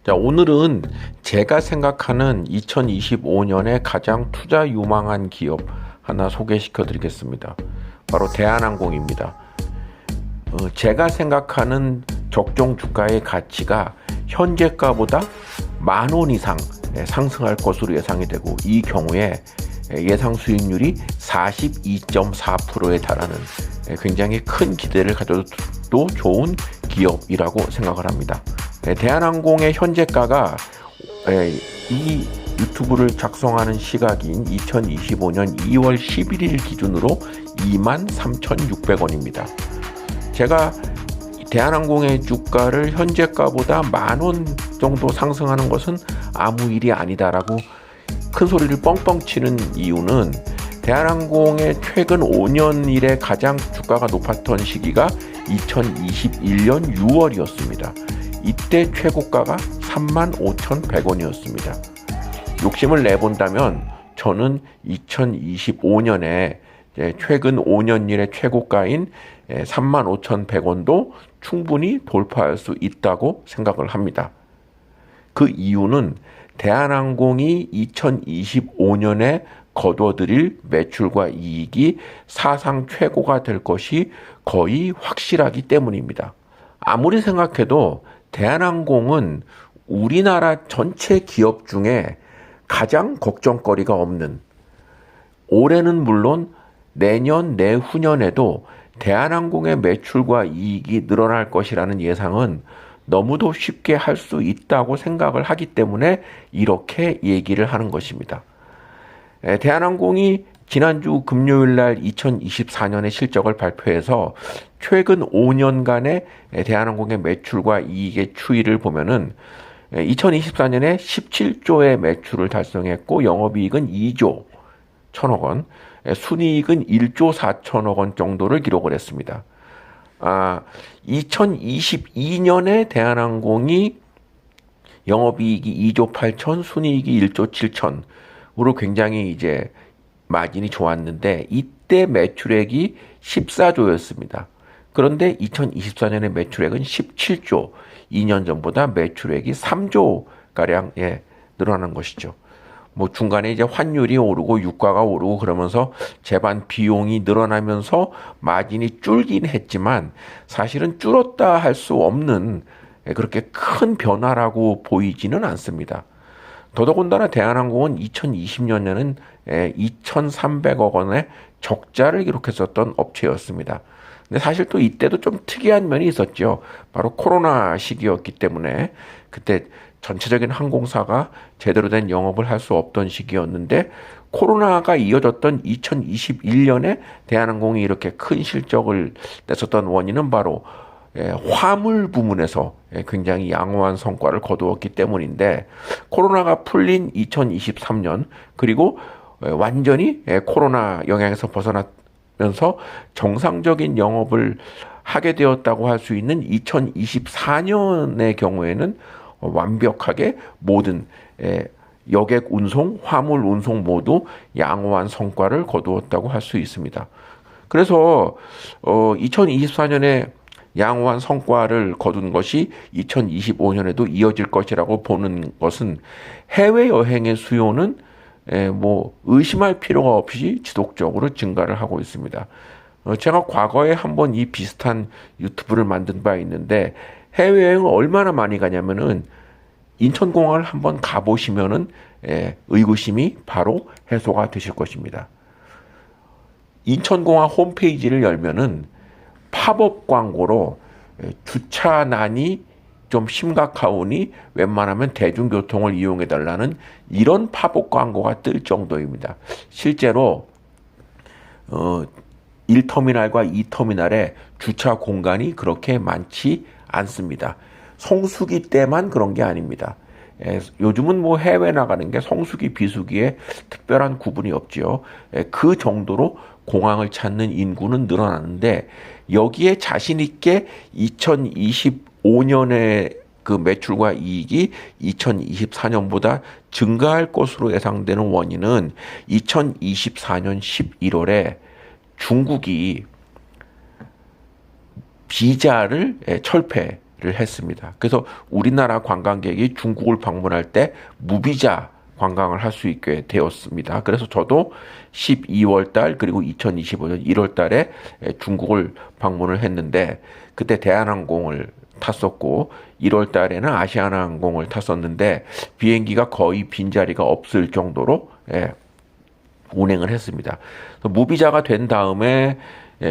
자, 오늘은 제가 생각하는 2025년에 가장 투자 유망한 기업 하나 소개시켜 드리겠습니다. 바로 대한항공입니다. 제가 생각하는 적정 주가의 가치가 현재가보다 10,000원 이상 상승할 것으로 예상이 되고, 이 경우에 예상 수익률이 42.4%에 달하는 굉장히 큰 기대를 가져도 좋은 기업이라고 생각을 합니다. 대한항공의 현재가가 이 유튜브를 작성하는 시각인 2025년 2월 11일 기준으로 23,600원입니다. 제가 대한항공의 주가를 현재가보다 10,000원 정도 상승하는 것은 아무 일이 아니다라고 큰 소리를 뻥뻥 치는 이유는, 대한항공의 최근 5년 이래 가장 주가가 높았던 시기가 2021년 6월이었습니다. 이때 최고가가 35,100원이었습니다. 욕심을 내본다면 저는 2025년에 최근 5년 이래 최고가인 35,100원도 충분히 돌파할 수 있다고 생각을 합니다. 그 이유는 대한항공이 2025년에 거둬들일 매출과 이익이 사상 최고가 될 것이 거의 확실하기 때문입니다. 아무리 생각해도 대한항공은 우리나라 전체 기업 중에 가장 걱정거리가 없는, 올해는 물론 내년, 내후년에도 대한항공의 매출과 이익이 늘어날 것이라는 예상은 너무도 쉽게 할 수 있다고 생각을 하기 때문에 이렇게 얘기를 하는 것입니다. 대한항공이 지난주 금요일 날 2024년의 실적을 발표해서 최근 5년간의 대한항공의 매출과 이익의 추이를 보면은 2024년에 17조의 매출을 달성했고, 영업이익은 2조 1천억 원, 순이익은 1조 4천억 원 정도를 기록을 했습니다. 2022년에 대한항공이 영업이익이 2조 8천, 순이익이 1조 7천으로 굉장히 이제 마진이 좋았는데, 이때 매출액이 14조였습니다. 그런데 2024년의 매출액은 17조, 2년 전보다 매출액이 3조가량 늘어난 것이죠. 뭐 중간에 이제 환율이 오르고 유가가 오르고 그러면서 재반 비용이 늘어나면서 마진이 줄긴 했지만, 사실은 줄었다 할 수 없는 그렇게 큰 변화라고 보이지는 않습니다. 더더군다나 대한항공은 2020년에는 2,300억 원의 적자를 기록했었던 업체였습니다. 근데 사실 또 이때도 좀 특이한 면이 있었죠. 바로 코로나 시기였기 때문에 그때 전체적인 항공사가 제대로 된 영업을 할 수 없던 시기였는데, 코로나가 이어졌던 2021년에 대한항공이 이렇게 큰 실적을 냈었던 원인은 바로 화물 부문에서 굉장히 양호한 성과를 거두었기 때문인데, 코로나가 풀린 2023년, 그리고 완전히 코로나 영향에서 벗어나면서 정상적인 영업을 하게 되었다고 할 수 있는 2024년의 경우에는 완벽하게 모든 여객 운송, 화물 운송 모두 양호한 성과를 거두었다고 할 수 있습니다. 그래서 2024년에 양호한 성과를 거둔 것이 2025년에도 이어질 것이라고 보는 것은, 해외여행의 수요는 뭐 의심할 필요가 없이 지속적으로 증가를 하고 있습니다. 제가 과거에 한번 이 비슷한 유튜브를 만든 바 있는데, 해외여행을 얼마나 많이 가냐면은 인천공항을 한번 가보시면은 의구심이 바로 해소가 되실 것입니다. 인천공항 홈페이지를 열면은 팝업 광고로 주차난이 좀 심각하오니 웬만하면 대중교통을 이용해 달라는 이런 팝업 광고가 뜰 정도입니다. 실제로 1터미널과 2터미널에 주차 공간이 그렇게 많지 않습니다. 성수기 때만 그런 게 아닙니다. 요즘은 뭐 해외 나가는 게 성수기, 비수기에 특별한 구분이 없지요. 그 정도로 공항을 찾는 인구는 늘어나는데, 여기에 자신 있게 2025년에 그 매출과 이익이 2024년보다 증가할 것으로 예상되는 원인은, 2024년 11월에 중국이 비자를 철폐를 했습니다. 그래서 우리나라 관광객이 중국을 방문할 때 무비자 관광을 할 수 있게 되었습니다. 그래서 저도 12월 달 그리고 2025년 1월 달에 중국을 방문을 했는데 그때 대한항공을 탔었고 1월 달에는 아시아나항공을 탔었는데 비행기가 거의 빈자리가 없을 정도로 운행을 했습니다. 무비자가 된 다음에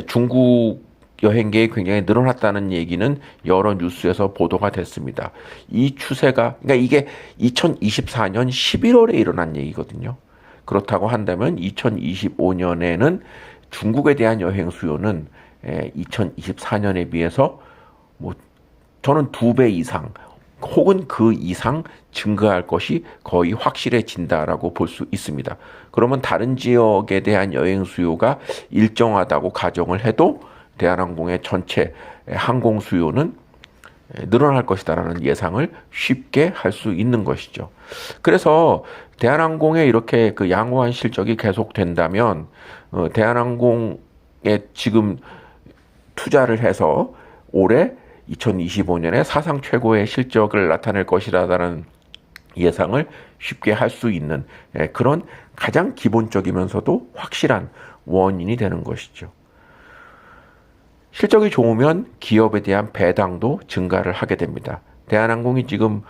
중국 여행객이 굉장히 늘어났다는 얘기는 여러 뉴스에서 보도가 됐습니다. 이 추세가, 그러니까 이게 2024년 11월에 일어난 얘기거든요. 그렇다고 한다면 2025년에는 중국에 대한 여행 수요는 2024년에 비해서 뭐 저는 2배 이상 혹은 그 이상 증가할 것이 거의 확실해진다라고 볼 수 있습니다. 그러면 다른 지역에 대한 여행 수요가 일정하다고 가정을 해도 대한항공의 전체 항공 수요는 늘어날 것이다라는 예상을 쉽게 할 수 있는 것이죠. 그래서 대한항공의 이렇게 그 양호한 실적이 계속된다면 대한항공에 지금 투자를 해서 올해 2025년에 사상 최고의 실적을 나타낼 것이라는 예상을 쉽게 할 수 있는 그런 가장 기본적이면서도 확실한 원인이 되는 것이죠. 실적이 좋으면 기업에 대한 배당도 증가를 하게 됩니다. 대한항공이 지금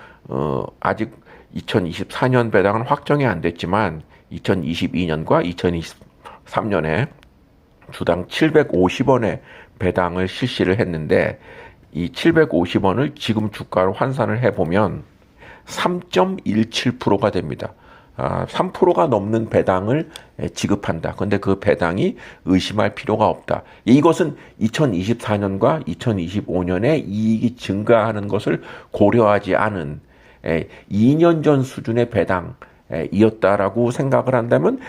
아직 2024년 배당은 확정이 안 됐지만 2022년과 2023년에 주당 750원의 배당을 실시를 했는데 이 750원을 지금 주가로 환산을 해보면 3.17%가 됩니다. 3%가 넘는 배당을 지급한다. 그런데 그 배당이 의심할 필요가 없다. 이것은 2024년과 2025년에 이익이 증가하는 것을 고려하지 않은 2년 전 수준의 배당이었다라고 생각을 한다면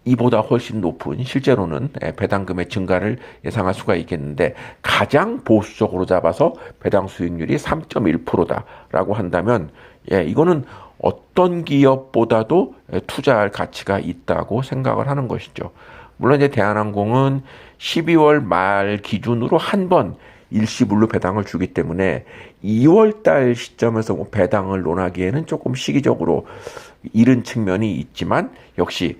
이보다 훨씬 높은 실제로는 배당금의 증가를 예상할 수가 있겠는데 가장 보수적으로 잡아서 배당 수익률이 3.1%다라고 한다면 이거는 어떤 기업보다도 투자할 가치가 있다고 생각을 하는 것이죠. 물론 이제 대한항공은 12월 말 기준으로 한 번 일시불로 배당을 주기 때문에 2월 달 시점에서 뭐 배당을 논하기에는 조금 시기적으로 이른 측면이 있지만 역시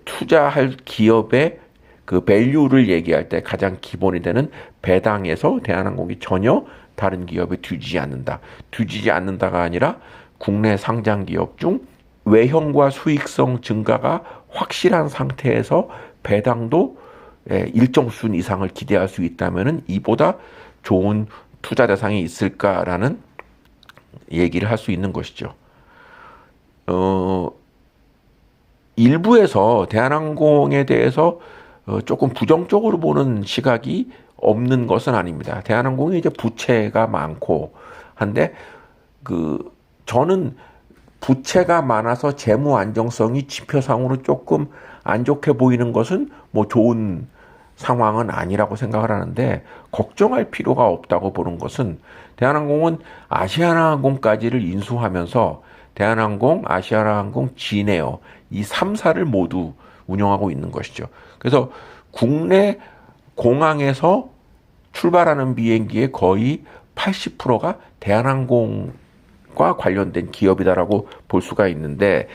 투자할 기업의 그 밸류를 얘기할 때 가장 기본이 되는 배당에서 대한항공이 전혀 다른 기업에 뒤지지 않는다. 뒤지지 않는다가 아니라 국내 상장 기업 중 외형과 수익성 증가가 확실한 상태에서 배당도 일정 수준 이상을 기대할 수 있다면은 이보다 좋은 투자 대상이 있을까라는 얘기를 할 수 있는 것이죠. 일부에서 대한항공에 대해서 조금 부정적으로 보는 시각이 없는 것은 아닙니다. 대한항공이 이제 부채가 많고 한데 저는 부채가 많아서 재무 안정성이 지표상으로 조금 안 좋게 보이는 것은 뭐 좋은 상황은 아니라고 생각을 하는데 걱정할 필요가 없다고 보는 것은 대한항공은 아시아나항공까지를 인수하면서 대한항공, 아시아나항공, 진에어 이 3사를 모두 운영하고 있는 것이죠. 그래서 국내 공항에서 출발하는 비행기의 거의 80%가 대한항공과 관련된 기업이다라고 볼 수가 있는데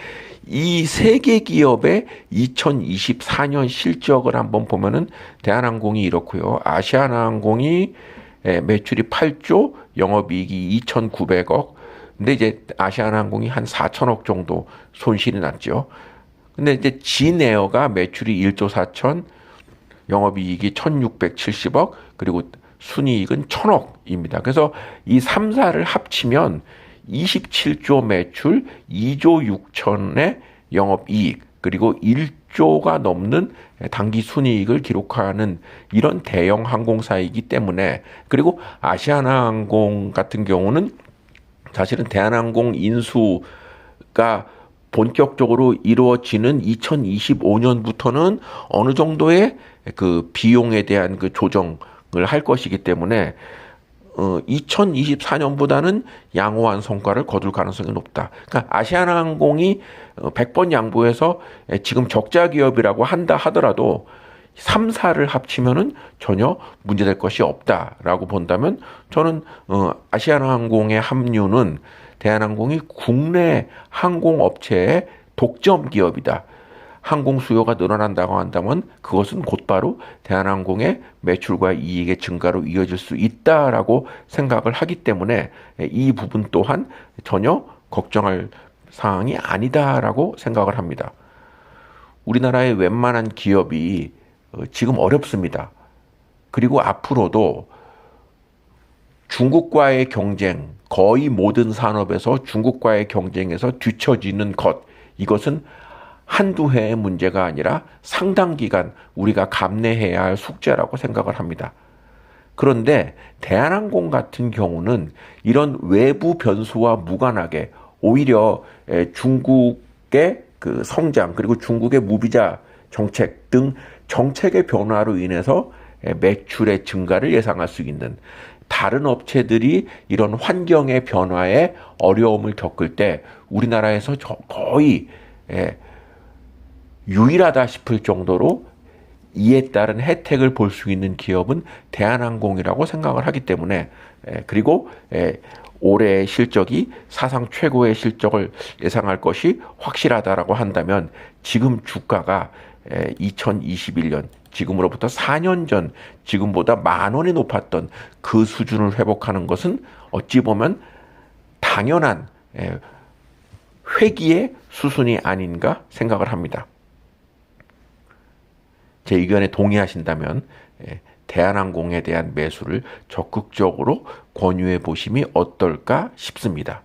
이 세 개 기업의 2024년 실적을 한번 보면은 대한항공이 이렇고요. 아시아나항공이 매출이 8조, 영업이익이 2,900억. 근데 이제 아시아나항공이 한 4천억 정도 손실이 났죠. 근데 이제 진에어가 매출이 1조 4천, 영업이익이 1,670억, 그리고 순이익은 1,000억입니다. 그래서 이 3사를 합치면 27조 매출, 2조 6천의 영업이익, 그리고 1조가 넘는 당기 순이익을 기록하는 이런 대형 항공사이기 때문에 그리고 아시아나항공 같은 경우는 사실은 대한항공 인수가 본격적으로 이루어지는 2025년부터는 어느 정도의 그 비용에 대한 그 조정을 할 것이기 때문에 2024년보다는 양호한 성과를 거둘 가능성이 높다. 그러니까 아시아나항공이 100번 양보해서 지금 적자 기업이라고 한다 하더라도 3사를 합치면은 전혀 문제될 것이 없다라고 본다면 저는 아시아나항공의 합류는 대한항공이 국내 항공업체의 독점 기업이다. 항공 수요가 늘어난다고 한다면 그것은 곧바로 대한항공의 매출과 이익의 증가로 이어질 수 있다라고 생각을 하기 때문에 이 부분 또한 전혀 걱정할 사항이 아니다라고 생각을 합니다. 우리나라의 웬만한 기업이 지금 어렵습니다. 그리고 앞으로도 중국과의 경쟁, 거의 모든 산업에서 중국과의 경쟁에서 뒤처지는 것, 이것은 한두 해의 문제가 아니라 상당 기간 우리가 감내해야 할 숙제라고 생각을 합니다. 그런데 대한항공 같은 경우는 이런 외부 변수와 무관하게 오히려 중국의 그 성장 그리고 중국의 무비자 정책 등 정책의 변화로 인해서 매출의 증가를 예상할 수 있는, 다른 업체들이 이런 환경의 변화에 어려움을 겪을 때 우리나라에서 거의 유일하다 싶을 정도로 이에 따른 혜택을 볼 수 있는 기업은 대한항공이라고 생각을 하기 때문에, 그리고 올해의 실적이 사상 최고의 실적을 예상할 것이 확실하다라고 한다면 지금 주가가 2021년 지금으로부터 4년 전 지금보다 10,000원이 높았던 그 수준을 회복하는 것은 어찌 보면 당연한 회귀의 수순이 아닌가 생각을 합니다. 제 의견에 동의하신다면 대한항공에 대한 매수를 적극적으로 권유해 보심이 어떨까 싶습니다.